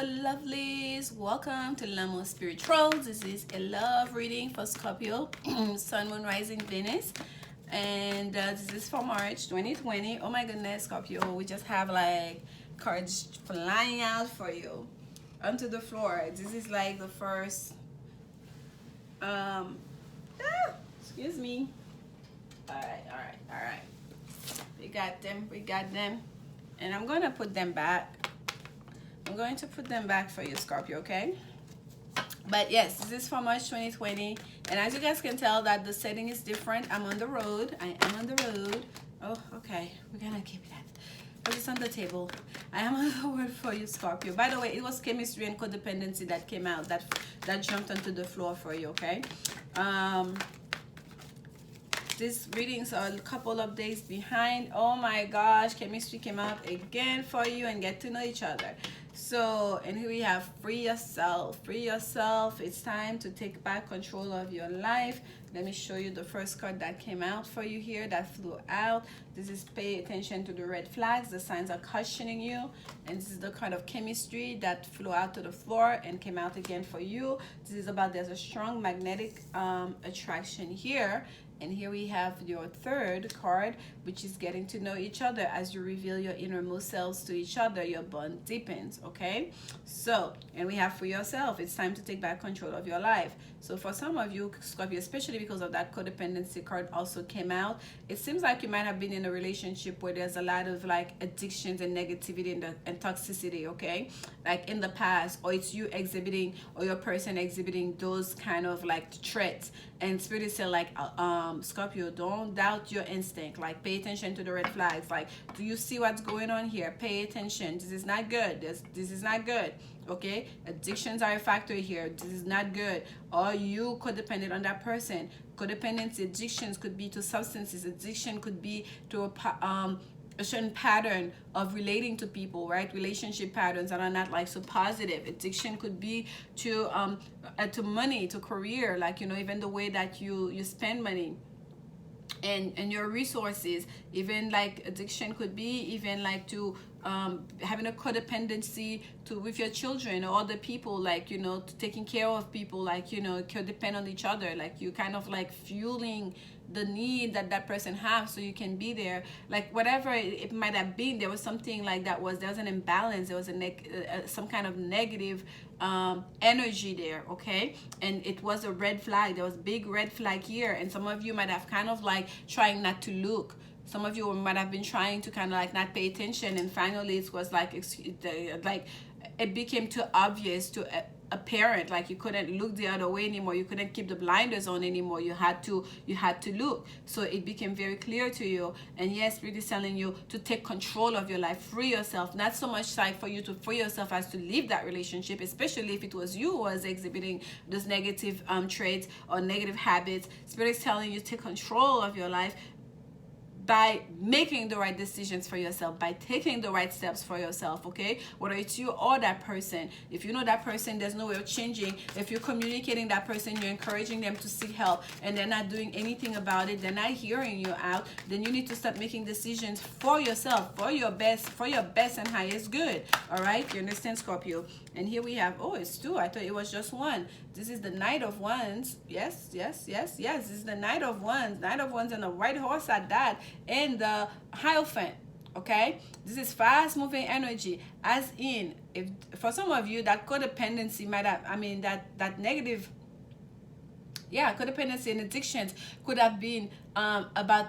lovelies, welcome to Lanmou Spirituals. This is a love reading for Scorpio, Sun, Moon, Rising, Venus, and this is for March 2020. Oh my goodness, Scorpio, we just have like cards flying out for you onto the floor. This is like the first excuse me. All right, we got them, and I'm gonna put them back. I'm going to put them back for you, Scorpio, okay? But yes, this is for March 2020. And as you guys can tell that the setting is different. I'm on the road. I am on the road. Oh, okay. We're going to keep that. But it's on the table. I am on the road for you, Scorpio. By the way, it was chemistry and codependency that came out. That jumped onto the floor for you, okay? These readings are a couple of days behind. Oh my gosh, chemistry came out again for you, and get to know each other. So, and here we have free yourself. Free yourself. It's time to take back control of your life. Let me show you the first card that came out for you here, that flew out. This is pay attention to the red flags. The signs are cautioning you. And this is the kind of chemistry that flew out to the floor and came out again for you. This is about there's a strong magnetic attraction here. And here we have your third card, which is getting to know each other. As you reveal your innermost selves to each other, your bond deepens, okay? So, and we have for yourself, it's time to take back control of your life. So for some of you, Scorpio, especially because of that codependency card also came out, it seems like you might have been in a relationship where there's a lot of like addictions and negativity and toxicity, okay? Like in the past, or it's you exhibiting, or your person exhibiting those kind of like traits. And Spirit is saying like, Scorpio, don't doubt your instinct. Like, pay attention to the red flags. Like, do you see what's going on here? Pay attention. This is not good. This is not good. Okay, addictions are a factor here. This is not good. Are you codependent on that person? Codependency, addictions could be to substances. Addiction could be to a certain pattern of relating to people, right? Relationship patterns that are not like so positive. Addiction could be to money, to career, like, you know, even the way that you spend money and your resources. Even like addiction could be even like to having a codependency to with your children or other people, like, you know, to taking care of people, like, you know, depend on each other, like you kind of like fueling the need that person has so you can be there, like whatever it might have been. There was something like there was an imbalance. There was some kind of negative energy there, okay? And it was a red flag. There was big red flag here, and some of you might have kind of like trying not to look. Some of you might have been trying to kind of like not pay attention, and finally it was like it became too obvious to apparent, like you couldn't look the other way anymore. You couldn't keep the blinders on anymore. You had to look. So it became very clear to you. And yes, Spirit is telling you to take control of your life, free yourself. Not so much like for you to free yourself as to leave that relationship, especially if it was you who was exhibiting those negative traits or negative habits. Spirit is telling you to take control of your life by making the right decisions for yourself, by taking the right steps for yourself, okay? Whether it's you or that person. If you know that person, there's no way of changing. If you're communicating that person, you're encouraging them to seek help, and they're not doing anything about it, they're not hearing you out, then you need to start making decisions for yourself, for your best and highest good, all right? You understand, Scorpio? And here we have, oh, it's two. I thought it was just one. This is the Knight of Wands. Yes. This is the Knight of Wands. Knight of Wands and a white horse at that. And the Hierophant, okay? This is fast moving energy, as in, if for some of you that codependency might have, that negative, codependency and addictions could have been about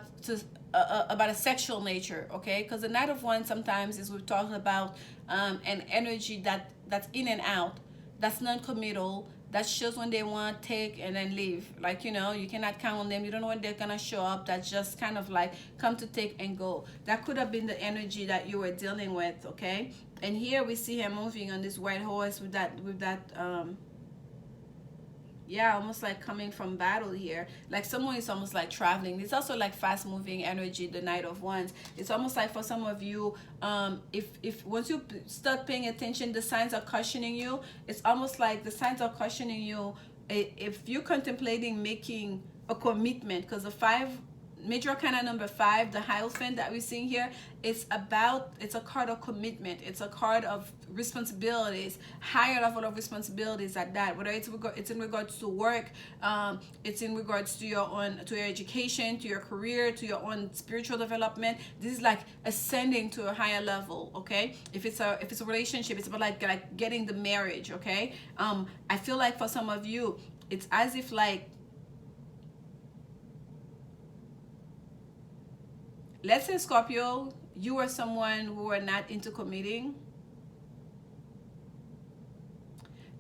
a sexual nature, okay? Because the Knight of Wands sometimes is, we've talked about an energy that's in and out, that's non-committal, that shows when they want, take, and then leave. Like, you know, you cannot count on them. You don't know when they're going to show up. That's just kind of like come to take and go. That could have been the energy that you were dealing with, okay? And here we see him moving on this white horse with that almost like coming from battle here. Like someone is almost like traveling. It's also like fast moving energy, the Knight of Wands. It's almost like for some of you, if once you start paying attention, the signs are cautioning you. It's almost like the signs are cautioning you if you're contemplating making a commitment, because the major arcana number 5, the Hierophant that we're seeing here, it's a card of commitment. It's a card of responsibilities, higher level of responsibilities at that. Whether it's in regards to work, it's in regards to your education, to your career, to your own spiritual development. This is like ascending to a higher level. Okay, if it's a relationship, it's about like getting the marriage. Okay, I feel like for some of you, it's as if like, let's say Scorpio, you are someone who are not into committing.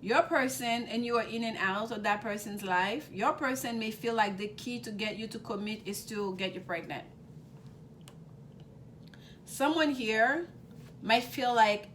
Your person, and you are in and out of that person's life, your person may feel like the key to get you to commit is to get you pregnant. Someone here might feel like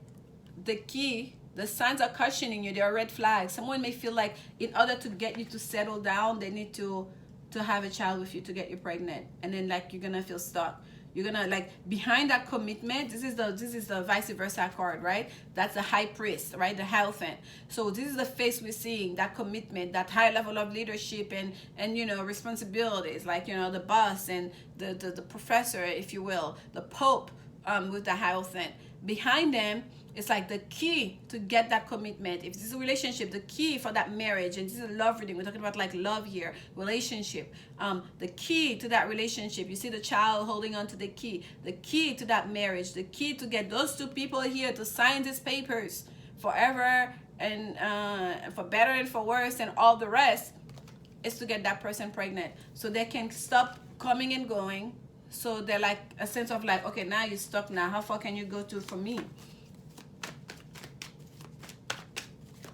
the key, the signs are cautioning you, there are red flags. Someone may feel like in order to get you to settle down, they need to have a child with you to get you pregnant, and then like you're gonna feel stuck. You're gonna like behind that commitment. This is the vice versa card, right? That's the High Priest, right? The Hierophant. So this is the face we're seeing, that commitment, that high level of leadership and you know, responsibilities, like, you know, the boss and the professor, if you will, the Pope, with the Hierophant. Behind them, it's like the key to get that commitment. If this is a relationship, the key for that marriage, and this is a love reading, we're talking about like love here, relationship. The key to that relationship, you see the child holding on to the key to that marriage, the key to get those two people here to sign these papers forever and for better and for worse and all the rest, is to get that person pregnant so they can stop coming and going. So they're like a sense of like, okay, now you're stuck now. How far can you go to for me?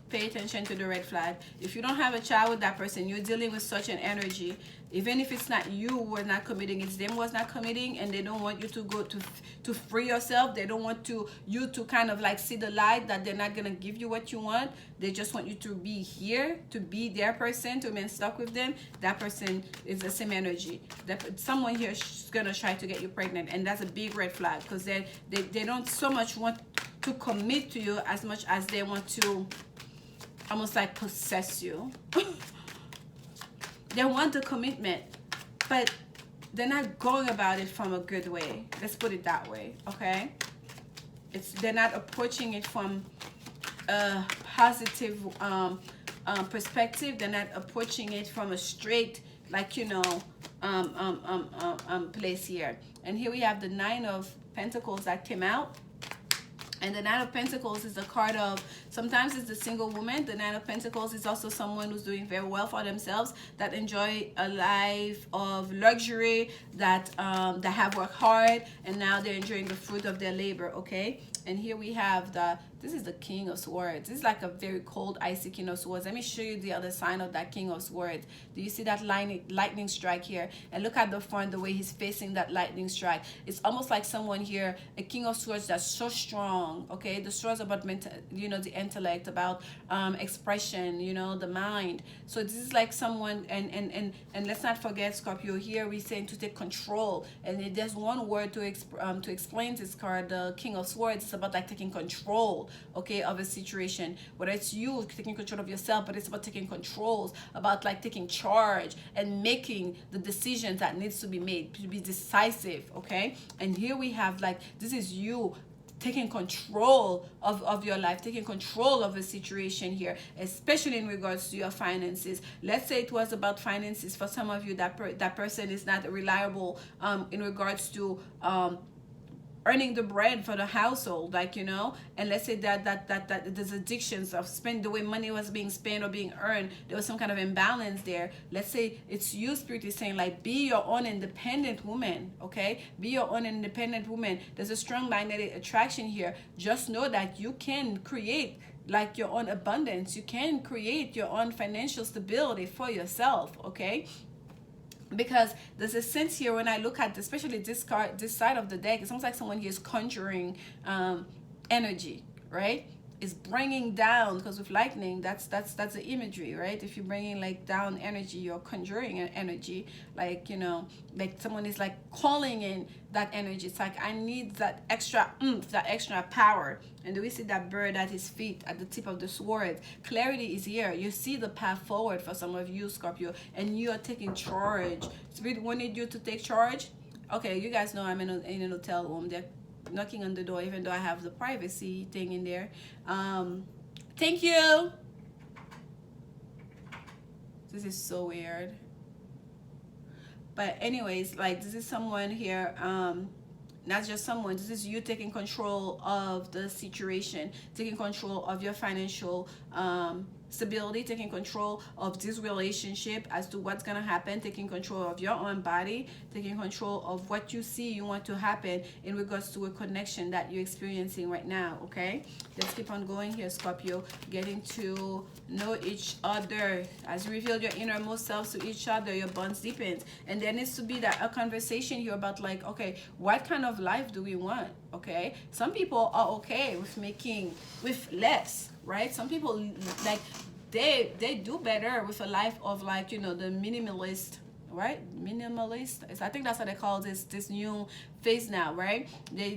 Pay attention to the red flag. If you don't have a child with that person, you're dealing with such an energy. Even if it's not you who are not committing, it's them who was not committing, and they don't want you to go to free yourself. They don't want you to kind of like see the light, that they're not gonna give you what you want. They just want you to be here, to be their person, to remain stuck with them. That person is the same energy. Someone here is gonna try to get you pregnant, and that's a big red flag, because they don't so much want to commit to you as much as they want to almost like possess you. They want the commitment, but they're not going about it from a good way. Let's put it that way, okay? They're not approaching it from a positive perspective. They're not approaching it from a straight, like, you know, place here. And here we have the 9 of Pentacles that came out. And the 9 of Pentacles is a card of, sometimes it's the single woman. The 9 of Pentacles is also someone who's doing very well for themselves, that enjoy a life of luxury, that have worked hard, and now they're enjoying the fruit of their labor, okay? And here we have this is the King of Swords. This is like a very cold, icy King of Swords. Let me show you the other sign of that King of Swords. Do you see that lightning strike here? And look at the front, the way he's facing that lightning strike. It's almost like someone here, a King of Swords that's so strong, okay? The swords about mental, you know, the intellect, about expression, you know, the mind. So this is like someone, and let's not forget, Scorpio, here we're saying to take control. And if there's one word to explain this card, the King of Swords, it's about like taking control, okay, of a situation. Whether it's you taking control of yourself, but it's about taking controls, about like taking charge and making the decisions that needs to be made, to be decisive, okay? And here we have like, this is you taking control of your life, taking control of a situation here, especially in regards to your finances. Let's say it was about finances. For some of you, that person is not reliable in regards to earning the bread for the household, like, you know. And let's say that there's addictions of the way money was being spent or being earned, there was some kind of imbalance there. Let's say it's you, Spirit is saying like, be your own independent woman, okay? Be your own independent woman. There's a strong magnetic attraction here. Just know that you can create like your own abundance. You can create your own financial stability for yourself, okay? Because there's a sense here when I look at especially this card, this side of the deck, it's almost like someone here is conjuring energy, right? is bringing down, because with lightning, that's the imagery, right? If you're bringing like down energy, you're conjuring an energy, like, you know, like someone is like calling in that energy. It's like, I need that extra oomph, that extra power. And do we see that bird at his feet, at the tip of the sword? Clarity is here. You see the path forward for some of you, Scorpio, and you are taking charge. Spirit wanted you to take charge. Okay, you guys know I'm in an hotel room. They're knocking on the door, even though I have the privacy thing in there. Thank you. This is so weird. But anyways, like, this is someone here, not just someone, this is you taking control of the situation, taking control of your financial stability, taking control of this relationship as to what's gonna happen, taking control of your own body, taking control of what you see you want to happen in regards to a connection that you're experiencing right now. Okay, let's keep on going here, Scorpio. Getting to know each other. As you reveal your innermost selves to each other, your bonds deepens. And there needs to be that a conversation here about, like, okay, what kind of life do we want? Okay, some people are okay with making with less, right? Some people, like, they do better with a life of, like, you know, the minimalist, right? Minimalist, I think that's what they call this new phase now, right? They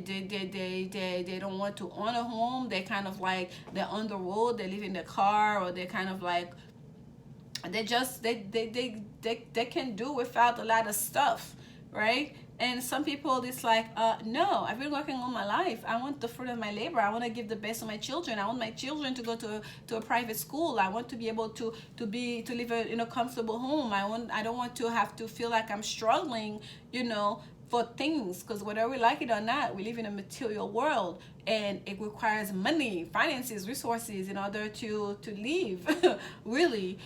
don't want to own a home. They kind of like, they're on the road, they live in the car, or they kind of like, they just they can do without a lot of stuff, right? And some people, it's like, no, I've been working all my life. I want the fruit of my labor. I want to give the best to my children. I want my children to go to a private school. I want to be able to live in a comfortable home. I don't want to have to feel like I'm struggling, you know, for things, because whether we like it or not, we live in a material world, and it requires money, finances, resources in order to live, really.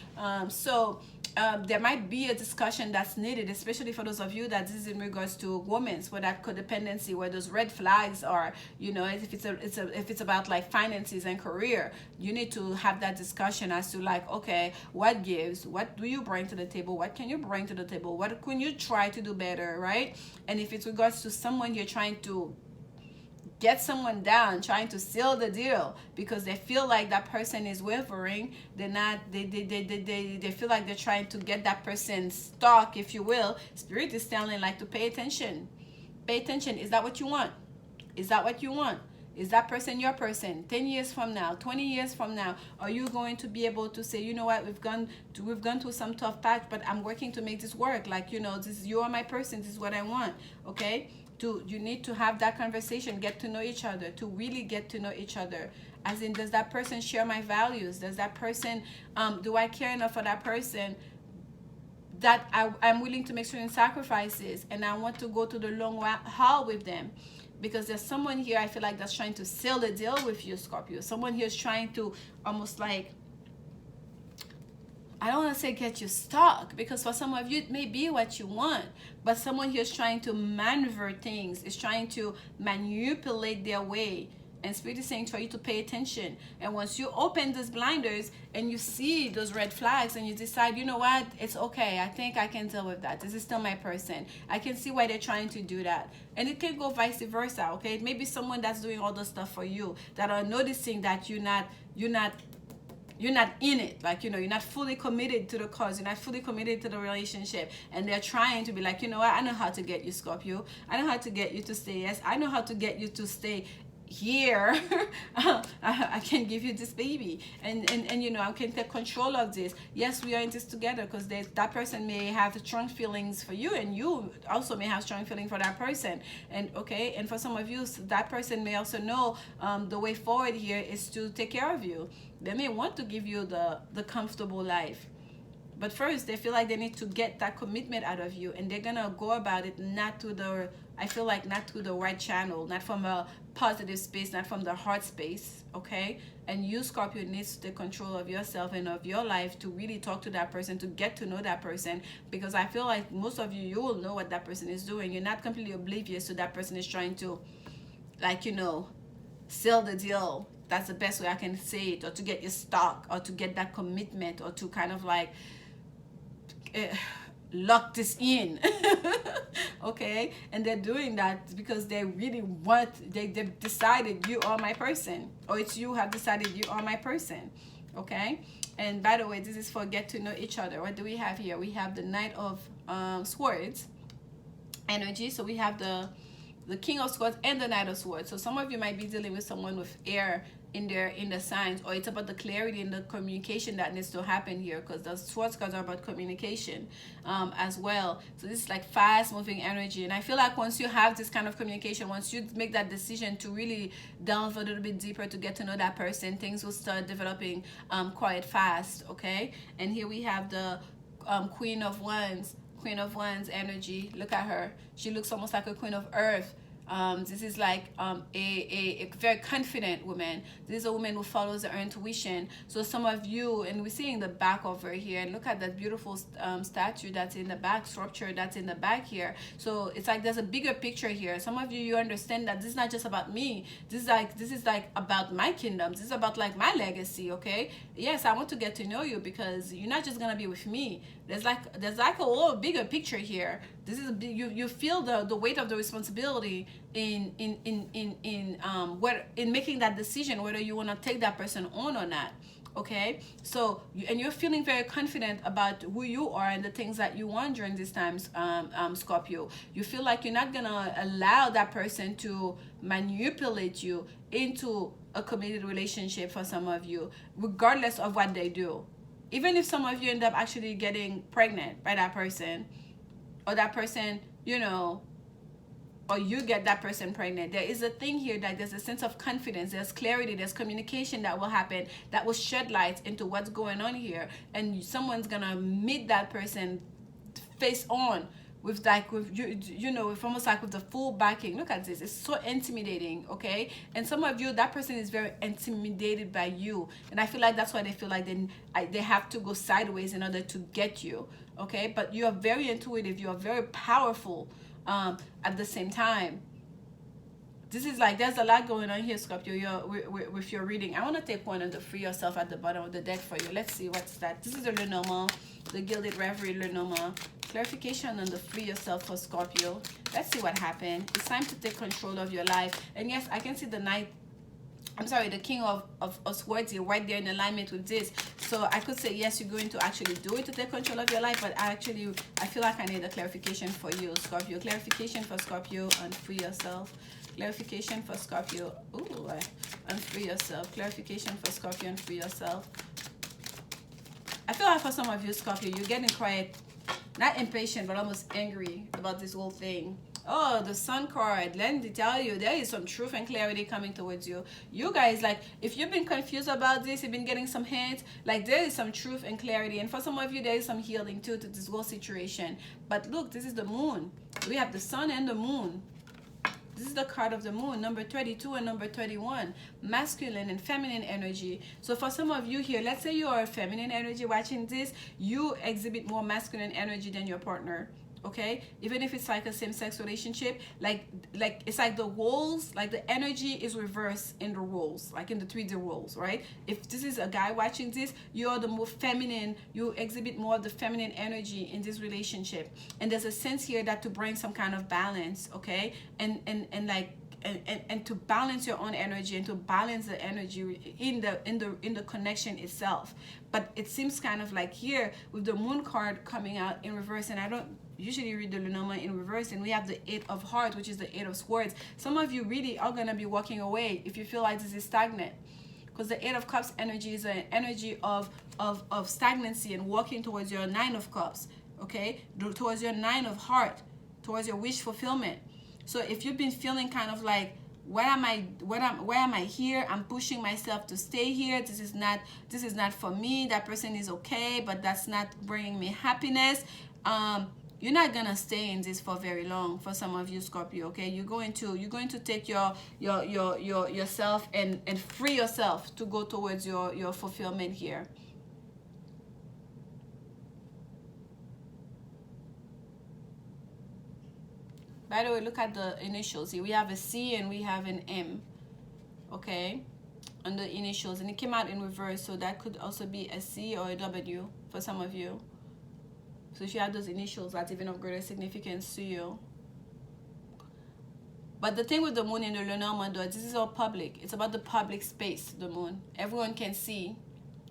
There might be a discussion that's needed, especially for those of you that this is in regards to women, where that codependency, where those red flags are, you know, if it's about like finances and career, you need to have that discussion as to, like, okay, what gives, what do you bring to the table, what can you bring to the table, what can you try to do better, right? And if it's regards to someone you're trying to get someone down, trying to seal the deal because they feel like that person is wavering, they feel like they're trying to get that person stuck, if you will. Spirit is telling, like, to pay attention. Pay attention. Is that what you want? Is that what you want? Is that person your person? 10 years from now, 20 years from now, are you going to be able to say, you know what, we've gone through some tough patch, but I'm working to make this work. Like, you know, you are my person. This is what I want. Okay? You need to have that conversation, get to know each other, to really get to know each other. As in, does that person share my values? Does that person, do I care enough for that person that I'm willing to make certain sacrifices, and I want to go to the long haul with them? Because there's someone here, I feel like, that's trying to seal the deal with you, Scorpio. Someone here is trying to almost like, I don't want to say get you stuck, because for some of you it may be what you want, but someone here is trying to maneuver things, is trying to manipulate their way. And Spirit is saying for you to pay attention. And once you open those blinders and you see those red flags and you decide, you know what, it's okay, I think I can deal with that. This is still my person. I can see why they're trying to do that. And it can go vice versa, okay? It may be someone that's doing all the stuff for you, that are noticing that you're not in it, like, you know, you're not fully committed to the cause, you're not fully committed to the relationship, and they're trying to be like, you know what, I know how to get you, Scorpio. I know how to get you to stay. Yes, I know how to get you to stay here. I can give you this baby, and you know, I can take control of this. Yes, we are in this together, because that person may have strong feelings for you, and you also may have strong feeling for that person. And okay, and for some of you, that person may also know the way forward here is to take care of you. They may want to give you the comfortable life, but first they feel like they need to get that commitment out of you, and they're gonna go about it not to the, I feel like, not to the right channel, not from a positive space, not from the heart space, okay? And you, Scorpio, needs to take control of yourself and of your life to really talk to that person, to get to know that person, because I feel like most of you will know what that person is doing. You're not completely oblivious to that person is trying to, like, you know, seal the deal. That's the best way I can say it, or to get you stuck, or to get that commitment, or to kind of like lock this in. Okay, and they're doing that because they really want, they've decided you are my person, or it's you have decided you are my person. Okay, and by the way, this is for get to know each other. What do we have here? We have the Knight of Swords energy. So we have the King of Swords and the Knight of Swords. So some of you might be dealing with someone with air in the signs, or it's about the clarity and the communication that needs to happen here, because the Swords cards are about communication as well. So this is like fast moving energy, and I feel like once you have this kind of communication, once you make that decision to really delve a little bit deeper to get to know that person, things will start developing quite fast. Okay, and here we have the Queen of Wands. Queen of Wands energy. Look at her. She looks almost like a Queen of Earth. This is like a very confident woman. This is a woman who follows her intuition. So some of you, and we're seeing the back of her here, and look at that beautiful statue that's in the back, sculpture that's in the back here. So it's like there's a bigger picture here. Some of you, you understand that this is not just about me. This is like about my kingdom. This is about like my legacy. Okay, yes, I want to get to know you, because you're not just gonna be with me. There's like a little bigger picture here. This is you feel the weight of the responsibility in making that decision whether you want to take that person on or not. Okay, so and you're feeling very confident about who you are and the things that you want during these times, Scorpio. You feel like you're not gonna allow that person to manipulate you into a committed relationship. For some of you, regardless of what they do, even if some of you end up actually getting pregnant by that person, or that person, you know, or you get that person pregnant, there is a thing here that there's a sense of confidence, there's clarity, there's communication that will happen, that will shed light into what's going on here, and someone's gonna meet that person face on with like, with you know, with almost like with the full backing. Look at this, it's so intimidating. Okay, and some of you, that person is very intimidated by you, and I feel like that's why they feel like they have to go sideways in order to get you. Okay, but you are very intuitive, you are very powerful at the same time. This is like, there's a lot going on here, Scorpio, with your reading. I want to take one of the Free Yourself at the bottom of the deck for you. Let's see what's that. This is the Lenormand, the Gilded Reverie Lenormand. Clarification on the Free Yourself for Scorpio. Let's see what happened. It's time to take control of your life. And yes, I can see the the King of Swords here right there in alignment with this. So I could say, yes, you're going to actually do it to take control of your life, but I feel like I need a clarification for you, Scorpio. Clarification for Scorpio on Free Yourself. Clarification for Scorpio. Ooh, on Free Yourself. Clarification for Scorpio and Free Yourself. I feel like for some of you, Scorpio, you're getting quite, not impatient, but almost angry about this whole thing. Oh, the Sun card. Let me tell you, there is some truth and clarity coming towards you. You guys, like, if you've been confused about this, you've been getting some hints, like, there is some truth and clarity. And for some of you, there is some healing too to this whole situation. But look, this is the moon. We have the sun and the moon. This is the card of the moon, number 32 and number 31, masculine and feminine energy. So for some of you here, let's say you are a feminine energy watching this, you exhibit more masculine energy than your partner. Okay, even if it's like a same-sex relationship, like it's like the roles, like the energy is reversed in the roles, like in the 3D roles, right? If this is a guy watching this, you're the more feminine, you exhibit more of the feminine energy in this relationship, and there's a sense here that to bring some kind of balance, okay, and to balance your own energy and to balance the energy in the connection itself. But it seems kind of like here with the moon card coming out in reverse, and I don't usually read the Lenormand in reverse, and we have the 8 of Hearts, which is the 8 of Swords. Some of you really are going to be walking away if you feel like this is stagnant, because the 8 of Cups energy is an energy of stagnancy and walking towards your 9 of Cups, okay, towards your 9 of Heart, towards your wish fulfillment. So if you've been feeling kind of like, where am I here? I'm pushing myself to stay here. This is not for me. That person is okay, but that's not bringing me happiness. You're not gonna stay in this for very long. For some of you, Scorpio, okay, you're going to take yourself and free yourself to go towards your fulfillment here. By the way, look at the initials here. We have a C and we have an M, okay, on the initials, and it came out in reverse, so that could also be a C or a W for some of you. So if you have those initials, that's even of greater significance to you. But the thing with the moon in the Lenormand, this is all public. It's about the public space, the moon. Everyone can see,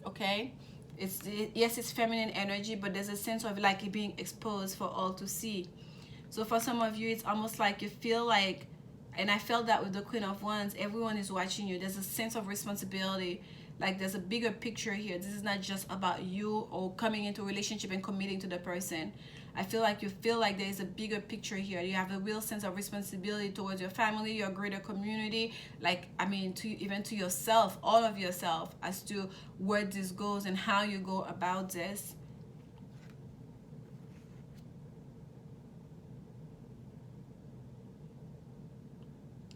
okay? Yes, it's feminine energy, but there's a sense of like it being exposed for all to see. So for some of you, it's almost like you feel like, and I felt that with the Queen of Wands, everyone is watching you. There's a sense of responsibility. Like there's a bigger picture here. This is not just about you or coming into a relationship and committing to the person. I feel like you feel like there is a bigger picture here. You have a real sense of responsibility towards your family, your greater community, like, I mean, even to yourself, all of yourself, as to where this goes and how you go about this.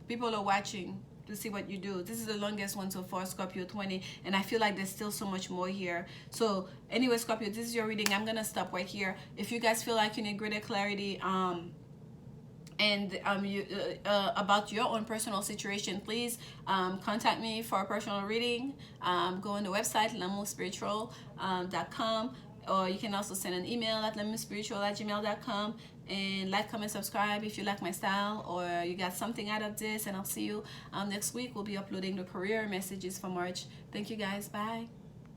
People are watching to see what you do. This is the longest one so far, Scorpio 20, and I feel like there's still so much more here. So anyway, Scorpio, this is your reading. I'm gonna stop right here. If you guys feel like you need greater clarity about your own personal situation, please contact me for a personal reading. Go on the website lanmouspiritual.com, or you can also send an email at lanmouspiritual@gmail.com. And like, comment, subscribe if you like my style or you got something out of this. And I'll see you next week. We'll be uploading the career messages for March. Thank you guys. Bye.